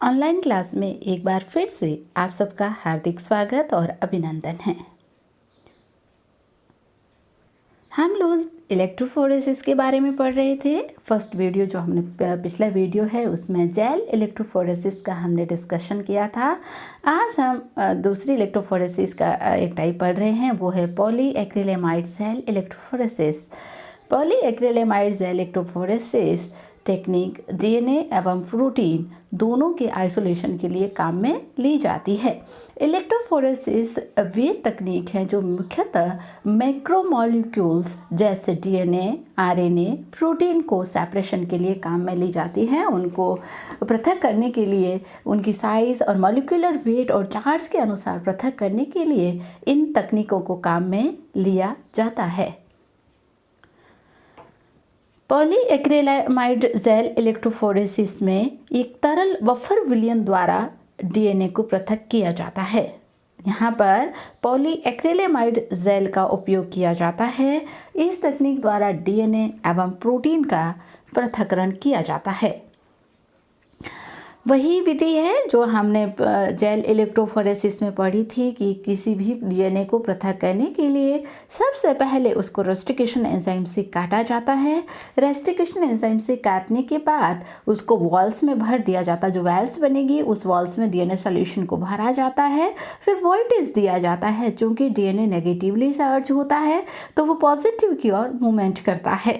Online class में एक बार फिर से आप सबका हार्दिक स्वागत और अभिनंदन है। हम लोग इलेक्ट्रोफोरेसिस के बारे में पढ़ रहे थे। फर्स्ट वीडियो जो हमने पिछला वीडियो है उसमें जेल इलेक्ट्रोफोरेसिस का हमने डिस्कशन किया था। आज हम दूसरी इलेक्ट्रोफोरेसिस का एक टाइप पढ़ रहे हैं, वो है polyacrylamide gel electrophoresis. Polyacrylamide gel electrophoresis technique DNA एवं प्रोटीन दोनों के आइसोलेशन के लिए काम में ली जाती है। इलेक्ट्रोफोरेसिस वे तकनीक है जो मुख्यतः मैक्रोमोलिक्यूल्स जैसे डीएनए, आरएनए, प्रोटीन को सेपरेशन के लिए काम में ली जाती है। उनको पृथक करने के लिए, उनकी साइज और मॉलिक्यूलर वेट और चार्ज के अनुसार पृथक करने के लिए इन तकनीकों को काम में लिया जाता है। पॉलीएक्रिलेमाइड जेल इलेक्ट्रोफोरेसिस में एक तरल बफर विलयन द्वारा डीएनए को पृथक किया जाता है। यहाँ पर पॉलीएक्रिलेमाइड जेल का उपयोग किया जाता है। इस तकनीक द्वारा डीएनए एवं प्रोटीन का पृथक्करण किया जाता है। वही विधि है जो हमने जेल इलेक्ट्रोफोरेसिस में पढ़ी थी कि किसी भी डीएनए को पृथक करने के लिए सबसे पहले उसको रेस्ट्रिक्शन एंजाइम से काटा जाता है। रेस्ट्रिक्शन एंजाइम से काटने के बाद उसको वॉल्स में भर दिया जाता है। जो वॉल्स बनेगी उस वॉल्स में डीएनए सॉल्यूशन को भरा जाता है। फिर वोल्टेज दिया जाता है। चूँकि डीएनए नेगेटिवली चार्ज होता है तो वो पॉजिटिव की ओर मूवमेंट करता है।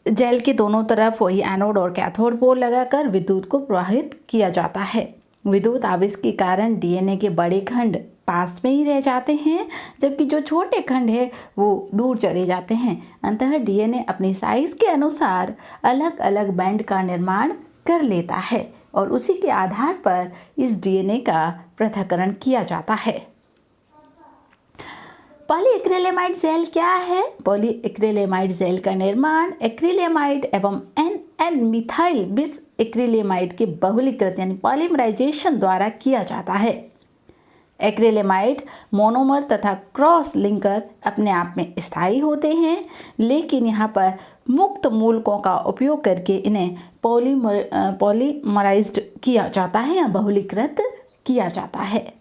जेल के दोनों तरफ वही एनोड और कैथोड पोल लगाकर विद्युत को प्रवाहित किया जाता है। विद्युत आवेश के कारण डीएनए के बड़े खंड पास में ही रह जाते हैं, जबकि जो छोटे खंड है वो दूर चले जाते हैं। अंततः डीएनए अपनी साइज के अनुसार अलग अलग बैंड का निर्माण कर लेता है और उसी के आधार पर इस डीएनए का पृथक्करण किया जाता है। पॉलीएक्रिलेमाइड जेल क्या है? पॉलीएक्रिलेमाइड जेल का निर्माण एक्रिलेमाइड एवं एन मिथाइल बिस एक्रिलेमाइड के बहुलीकृत यानी पॉलीमराइजेशन द्वारा किया जाता है। एक्रिलेमाइड मोनोमर तथा क्रॉस लिंकर अपने आप में स्थायी होते हैं, लेकिन यहाँ पर मुक्त मूलकों का उपयोग करके इन्हें पॉलीमराइज्ड किया जाता है या बहुलीकृत किया जाता है।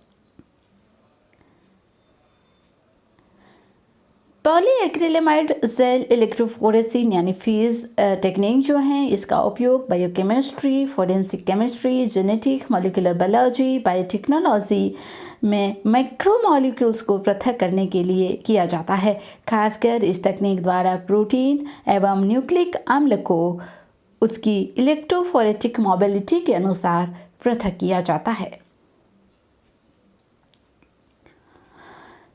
पॉलीएक्रिलेमाइड जेल इलेक्ट्रोफोरेसिस यानी फीज टेक्निक जो है, इसका उपयोग biochemistry, forensic chemistry, genetic, molecular biology, biotechnology में मैक्रोमोलिक्यूल्स को पृथक करने के लिए किया जाता है। खासकर इस तकनीक द्वारा प्रोटीन एवं न्यूक्लिक अम्ल को उसकी इलेक्ट्रोफोरेटिक मोबिलिटी के अनुसार पृथक किया जाता है।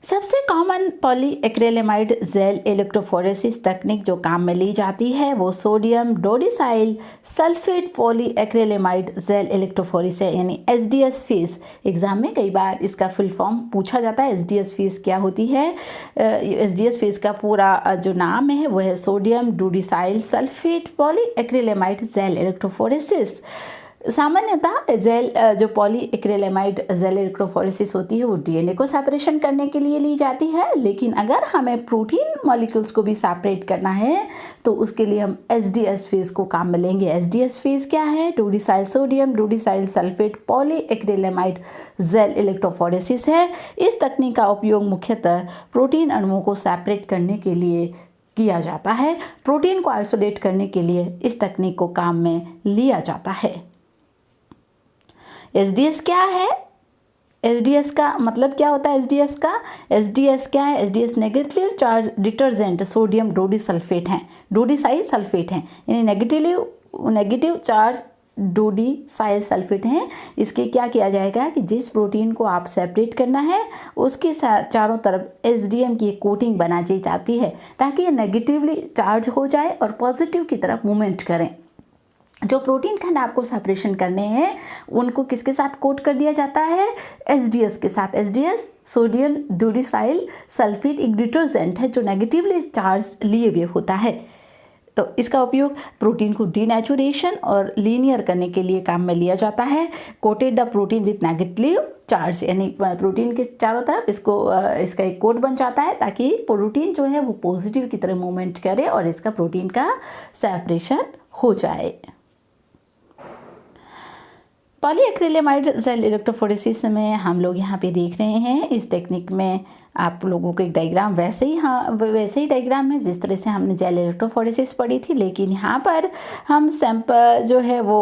सबसे कॉमन पॉलीएक्रिलेमाइड जेल इलेक्ट्रोफोरेसिस तकनीक जो काम में ली जाती है वो सोडियम डोडिसाइल सल्फेट पॉलीएक्रिलेमाइड जेल इलेक्ट्रोफोरेसिस है, यानी एसडीएस फीस। एग्जाम में कई बार इसका फुल फॉर्म पूछा जाता है, एसडीएस फीस क्या होती है। एसडीएस फीस का पूरा जो नाम है वो है सोडियम डोडिसाइल सल्फेट पॉलीएक्रिलेमाइड जेल इलेक्ट्रोफोरेसिस। सामान्यतः जेल जो पॉलीएक्रिलेमाइड जेल इलेक्ट्रोफोरेसिस होती है वो डीएनए को सेपरेशन करने के लिए ली जाती है, लेकिन अगर हमें प्रोटीन मॉलिक्यूल्स को भी सेपरेट करना है तो उसके लिए हम एसडीएस फेज को काम में लेंगे। एसडीएस फेज क्या है? डोडिसाइल सोडियम डोडिसाइल सल्फेट पॉलीएक्रिलेमाइड जेल इलेक्ट्रोफोरेसिस है। इस तकनीक का उपयोग मुख्यतः प्रोटीन अणुओं को सेपरेट करने के लिए किया जाता है। प्रोटीन को आइसोलेट करने के लिए इस तकनीक को काम में लिया जाता है। एसडीएस क्या है? एसडीएस का मतलब क्या होता है? एसडीएस क्या है? SDS negative charge detergent sodium dodecyl sulphate हैं, डोडिसाइल सल्फेट हैं, यानी नेगेटिव चार्ज डोडिसाइल सल्फेट हैं। इसके क्या किया जाएगा कि जिस प्रोटीन को आप सेपरेट करना है उसके चारों तरफ एसडीएम की एक कोटिंग बना दी जाती है ताकि ये नेगेटिवली चार्ज हो जाए और पॉजिटिव की तरफ मूवमेंट करें। जो प्रोटीन खंड आपको सेपरेशन करने हैं उनको किसके साथ कोट कर दिया जाता है? एसडीएस के साथ। एसडीएस सोडियम डोडिसाइल सल्फेट एक डिटर्जेंट है जो नेगेटिवली चार्ज लिए हुए होता है। तो इसका उपयोग प्रोटीन को डीनेचुरेशन और लीनियर करने के लिए काम में लिया जाता है। Coated the protein with negative charge, यानी प्रोटीन के चारों तरफ इसका एक कोट बन जाता है ताकि प्रोटीन जो है वो पॉजिटिव की तरह मूवमेंट करे और इसका प्रोटीन का सेपरेशन हो जाए। पॉलीएक्रिलेमाइड जेल इलेक्ट्रोफोरेसिस में हम लोग यहाँ पे देख रहे हैं, इस टेक्निक में आप लोगों को एक डायग्राम वैसे ही डायग्राम है जिस तरह से हमने जेल इलेक्ट्रोफोरेसिस पढ़ी थी, लेकिन यहाँ पर हम सैंपल जो है वो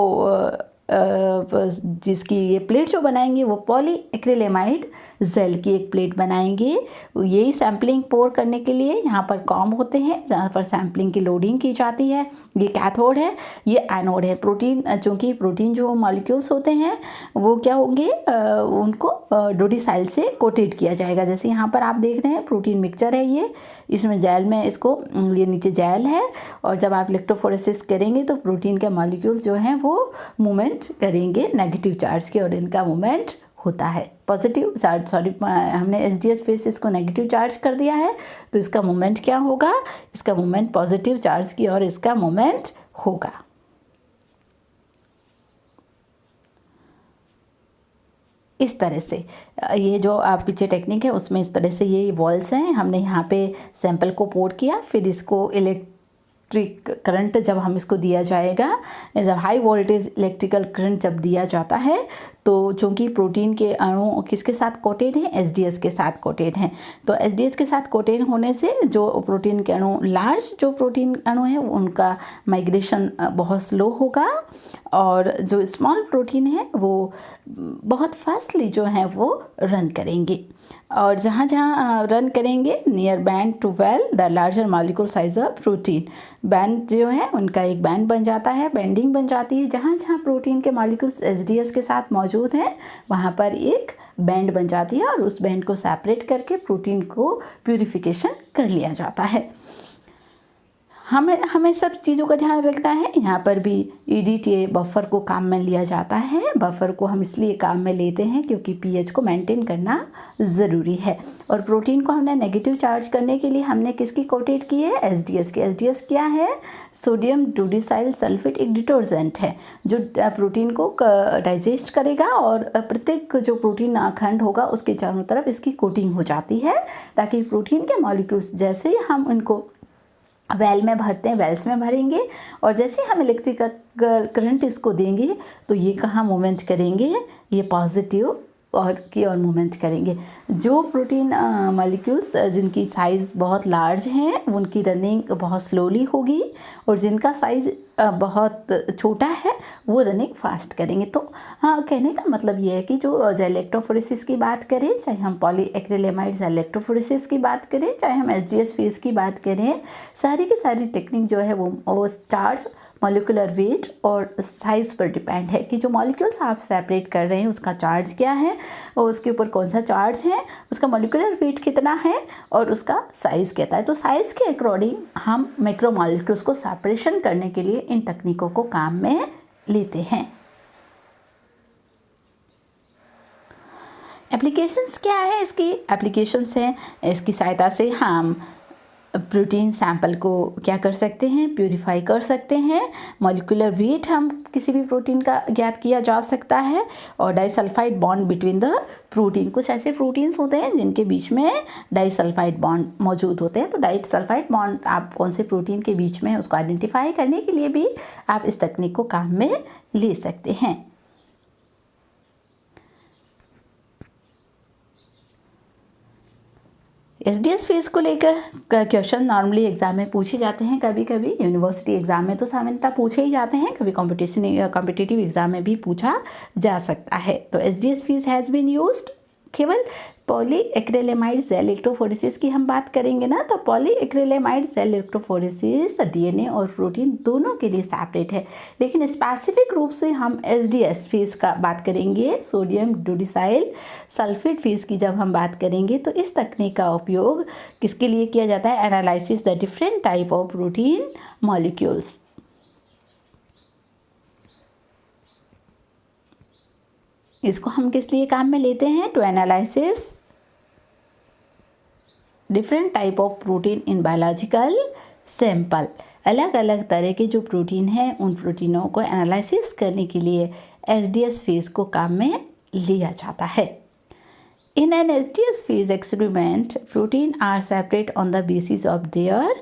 जिसकी ये प्लेट जो बनाएंगे वो पॉलीएक्रिलेमाइड जेल की एक प्लेट बनाएंगे। यही सैम्पलिंग पोर करने के लिए यहाँ पर कॉम होते हैं जहाँ पर सैम्पलिंग की लोडिंग की जाती है। ये कैथोड है, ये एनोड है। प्रोटीन, चूँकि प्रोटीन जो मॉलिक्यूल्स होते हैं वो क्या होंगे, उनको डोडिसाइल से कोटेड किया जाएगा। जैसे यहाँ पर आप देख रहे हैं प्रोटीन मिक्सचर है ये, इसमें जेल में इसको, ये नीचे जेल है, और जब आप इलेक्ट्रोफोरेसिस करेंगे तो प्रोटीन के मॉलिक्यूल्स जो हैं वो मूवमेंट करेंगे नेगेटिव चार्ज के, और इनका मूवमेंट होता है पॉजिटिव चार्ज। हमने एसडीएस फेस इसको नेगेटिव चार्ज कर दिया है, तो इसका मूवमेंट क्या होगा, इसका मूवमेंट पॉजिटिव चार्ज की और इसका मूवमेंट होगा। इस तरह से ये जो आप पीछे टेक्निक है उसमें इस तरह से ये वॉल्स हैं, हमने यहाँ पे सैंपल को पोर किया, फिर इसको इलेक्ट्रिक करंट जब हम इसको दिया जाएगा, जब हाई वोल्टेज इलेक्ट्रिकल करंट जब दिया जाता है तो चूँकि प्रोटीन के अणु किसके साथ कोटेड हैं, एसडीएस के साथ कोटेड हैं, तो एसडीएस के साथ कोटेड होने से जो प्रोटीन के अणु, लार्ज जो प्रोटीन अणु है उनका माइग्रेशन बहुत स्लो होगा, और जो स्मॉल प्रोटीन है वो बहुत फास्टली जो है वो रन करेंगे, और जहाँ जहाँ रन करेंगे near band to well the larger molecule size of protein, band जो है उनका एक बैंड बन जाता है, बेंडिंग बन जाती है। जहाँ जहाँ प्रोटीन के मॉलिक्यूल्स एसडीएस के साथ मौजूद हैं वहाँ पर एक बैंड बन जाती है, और उस बैंड को सेपरेट करके प्रोटीन को प्यूरिफिकेशन कर लिया जाता है। हमें सब चीज़ों का ध्यान रखना है। यहाँ पर भी ईडीटीए बफर को काम में लिया जाता है। बफर को हम इसलिए काम में लेते हैं क्योंकि पीएच को मेंटेन करना ज़रूरी है, और प्रोटीन को हमने नेगेटिव चार्ज करने के लिए हमने किसकी कोटेड की है, एसडीएस की। एसडीएस क्या है, सोडियम डोडिसाइल सल्फेट एक डिटर्जेंट है जो प्रोटीन को डाइजेस्ट करेगा, और प्रत्येक जो प्रोटीन खंड होगा उसके चारों तरफ इसकी कोटिंग हो जाती है, ताकि प्रोटीन के मॉलिक्यूल्स जैसे ही हम उनको वेल में भरते हैं, वेल्स में भरेंगे, और जैसे हम इलेक्ट्रिकल करंट इसको देंगे तो ये कहाँ मूवमेंट करेंगे, ये पॉजिटिव और मूवमेंट करेंगे। जो प्रोटीन मॉलिक्यूल्स जिनकी साइज़ बहुत लार्ज हैं उनकी रनिंग बहुत स्लोली होगी, और जिनका साइज़ बहुत छोटा है वो रनिंग फास्ट करेंगे। तो हाँ, कहने का मतलब ये है कि जो जेल इलेक्ट्रोफोरेसिस की बात करें, चाहे हम पॉलीएक्रिलेमाइड जेल इलेक्ट्रोफोरेसिस की बात करें, चाहे हम एसडीएस फेस की बात करें, सारी की सारी टेक्निक जो है वो चार्ज, मॉलिक्यूलर वेट और साइज़ पर डिपेंड है कि जो मॉलिक्यूल्स आप सेपरेट कर रहे हैं उसका चार्ज क्या है, और उसके ऊपर कौन सा चार्ज है, उसका मॉलिक्यूलर वेट कितना है, और उसका साइज़ कितना है। तो साइज़ के अकॉर्डिंग हम मैक्रो मॉलिक्यूल्स को सेपरेशन करने के लिए इन तकनीकों को काम में लेते हैं। एप्लीकेशंस क्या है, इसकी एप्लीकेशंस हैं, इसकी सहायता से हम प्रोटीन सैंपल को क्या कर सकते हैं, प्यूरिफाई कर सकते हैं। मॉलिक्यूलर वेट हम किसी भी प्रोटीन का ज्ञात किया जा सकता है, और disulphide bond between the protein, कुछ ऐसे प्रोटीन्स होते हैं जिनके बीच में डाइसल्फाइड बॉन्ड मौजूद होते हैं। तो डाइसल्फाइड बॉन्ड आप कौन से प्रोटीन के बीच में है उसको आइडेंटिफाई करने के लिए भी आप इस तकनीक को काम में ले सकते हैं। एसडीएस फेस को लेकर क्वेश्चन नॉर्मली एग्जाम में पूछे जाते हैं, कभी कभी यूनिवर्सिटी एग्जाम में तो सामान्यतः पूछे ही जाते हैं, कभी कॉम्पिटिटिव एग्जाम में भी पूछा जा सकता है। तो SDS phase has been used, केवल पॉलीएक्रिलेमाइड जेल इलेक्ट्रोफोरेसिस की हम बात करेंगे ना, तो पॉलीएक्रिलेमाइड जेल इलेक्ट्रोफोरेसिस डीएनए और प्रोटीन दोनों के लिए सेपरेट है, लेकिन स्पेसिफिक रूप से हम एसडीएस फेस का बात करेंगे, सोडियम डोडिसाइल सल्फेट फेस की जब हम बात करेंगे तो इस तकनीक का उपयोग किसके लिए किया जाता है, analysis the different type of protein molecules. इसको हम किस लिए काम में लेते हैं, to analysis different type of protein in biological sample. अलग अलग तरह के जो प्रोटीन हैं उन प्रोटीनों को एनालिसिस करने के लिए एसडीएस फेस को काम में लिया जाता है। In an SDS phase experiment protein are separate on the basis of their,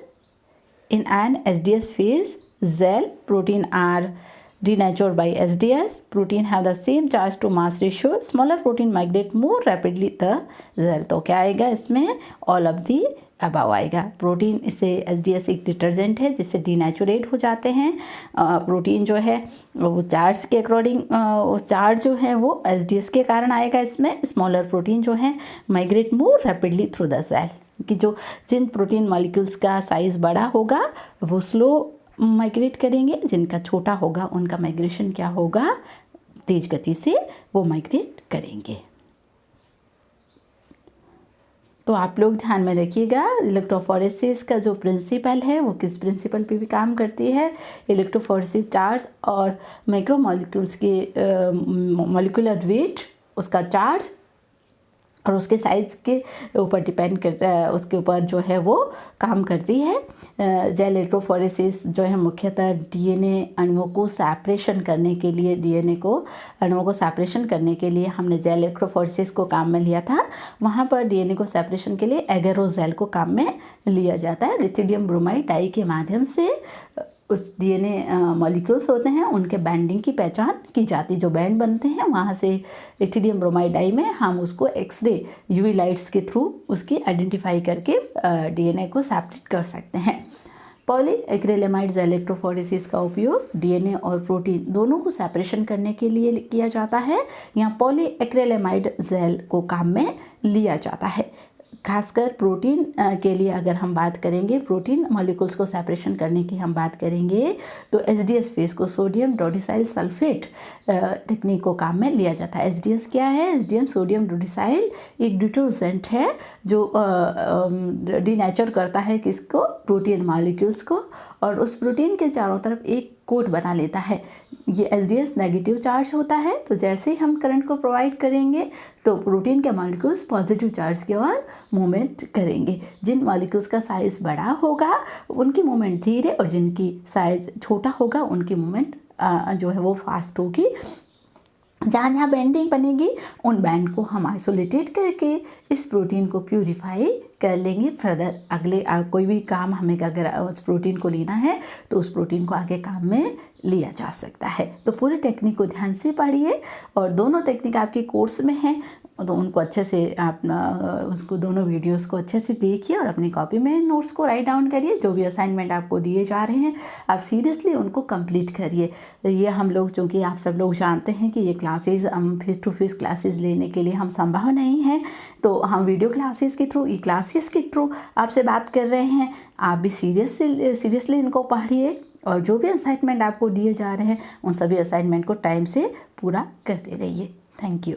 in an SDS phase, cell protein are denatured by SDS. Protein have the same charge to mass ratio. Smaller protein migrate more rapidly the cell. तो क्या आएगा इसमें? All of the above आएगा। Protein इससे SDS एक detergent है जिससे डीनेचुरेट हो जाते हैं। प्रोटीन जो है वो चार्ज के अकॉर्डिंग चार्ज जो है वो एसडीएस के कारण आएगा इसमें। स्मॉलर प्रोटीन जो है migrate more rapidly through the cell, कि जो जिन प्रोटीन मॉलिक्यूल्स का साइज़ बड़ा होगा वो स्लो माइग्रेट करेंगे, जिनका छोटा होगा उनका माइग्रेशन क्या होगा? तेज गति से वो माइग्रेट करेंगे। तो आप लोग ध्यान में रखिएगा, इलेक्ट्रोफोरेसिस का जो प्रिंसिपल है वो किस प्रिंसिपल पे भी काम करती है? इलेक्ट्रोफोरेसिस चार्ज और मैक्रोमोलिक्यूल्स के मॉलिक्यूलर वेट, उसका चार्ज और उसके साइज़ के ऊपर डिपेंड करता है, उसके ऊपर जो है वो काम करती है। जेल इलेक्ट्रोफोरेसिस जो है मुख्यतः डीएनए अणुओं को सेपरेशन करने के लिए, अणुओं को सेपरेशन करने के लिए हमने जेल इलेक्ट्रोफोरेसिस को काम में लिया था। वहाँ पर डीएनए को सेपरेशन के लिए एगेरोजेल को काम में लिया जाता है। लिथियम ब्रोमाइड डाई के माध्यम से उस डीएनए मॉलिक्यूल्स होते हैं उनके बैंडिंग की पहचान की जाती है। जो बैंड बनते हैं वहाँ से लिथियम ब्रोमाइड डाई में हम उसको एक्सरे यूवी लाइट्स के थ्रू उसकी आइडेंटिफाई करके डीएनए को सेपरेट कर सकते हैं। पॉलीएक्रिलेमाइड जेल इलेक्ट्रोफोरेसिस का उपयोग डीएनए और प्रोटीन दोनों को सेपरेशन करने के लिए किया जाता है। यहाँ पॉलीएक्रिलेमाइड जेल को काम में लिया जाता है। खासकर प्रोटीन के लिए अगर हम बात करेंगे, प्रोटीन मॉलिक्यूल्स को सेपरेशन करने की हम बात करेंगे तो एसडीएस फेस को सोडियम डोडिसाइल सल्फेट टेक्निक को काम में लिया जाता है। एसडीएस क्या है? एसडीएम सोडियम डोडिसाइल एक डिटर्जेंट है जो डीनेचर करता है किसको? प्रोटीन मॉलिक्यूल्स को, और उस प्रोटीन के चारों तरफ एक कोट बना लेता है। ये एसडीएस नेगेटिव चार्ज होता है, तो जैसे ही हम करंट को प्रोवाइड करेंगे तो प्रोटीन के मॉलिक्यूल्स पॉजिटिव चार्ज की ओर मूवमेंट करेंगे। जिन मॉलिक्यूल्स का साइज़ बड़ा होगा उनकी मूवमेंट धीरे, और जिनकी साइज़ छोटा होगा उनकी मूवमेंट जो है वो फास्ट होगी। जहाँ जहाँ बैंडिंग बनेगी उन बैंड को हम आइसोलेटेड करके इस प्रोटीन को प्यूरिफाई कर लेंगे। फर्दर अगले कोई भी काम हमें अगर उस प्रोटीन को लेना है तो उस प्रोटीन को आगे काम में लिया जा सकता है। तो पूरी टेक्निक को ध्यान से पढ़िए, और दोनों टेक्निक आपके कोर्स में हैं तो उनको अच्छे से आप उसको दोनों वीडियोस को अच्छे से देखिए और अपनी कॉपी में नोट्स को राइट डाउन करिए। जो भी असाइनमेंट आपको दिए जा रहे हैं आप सीरियसली उनको कंप्लीट करिए। ये हम लोग, चूँकि आप सब लोग जानते हैं कि ये क्लासेस हम फेस टू फेस क्लासेस लेने के लिए हम संभव नहीं हैं, तो हम वीडियो क्लासेस के थ्रू, ई क्लासेस के थ्रू आपसे बात कर रहे हैं। आप भी सीरियसली इनको पढ़िए, और जो भी असाइनमेंट आपको दिए जा रहे हैं उन सभी असाइनमेंट को टाइम से पूरा करते रहिए। Thank you.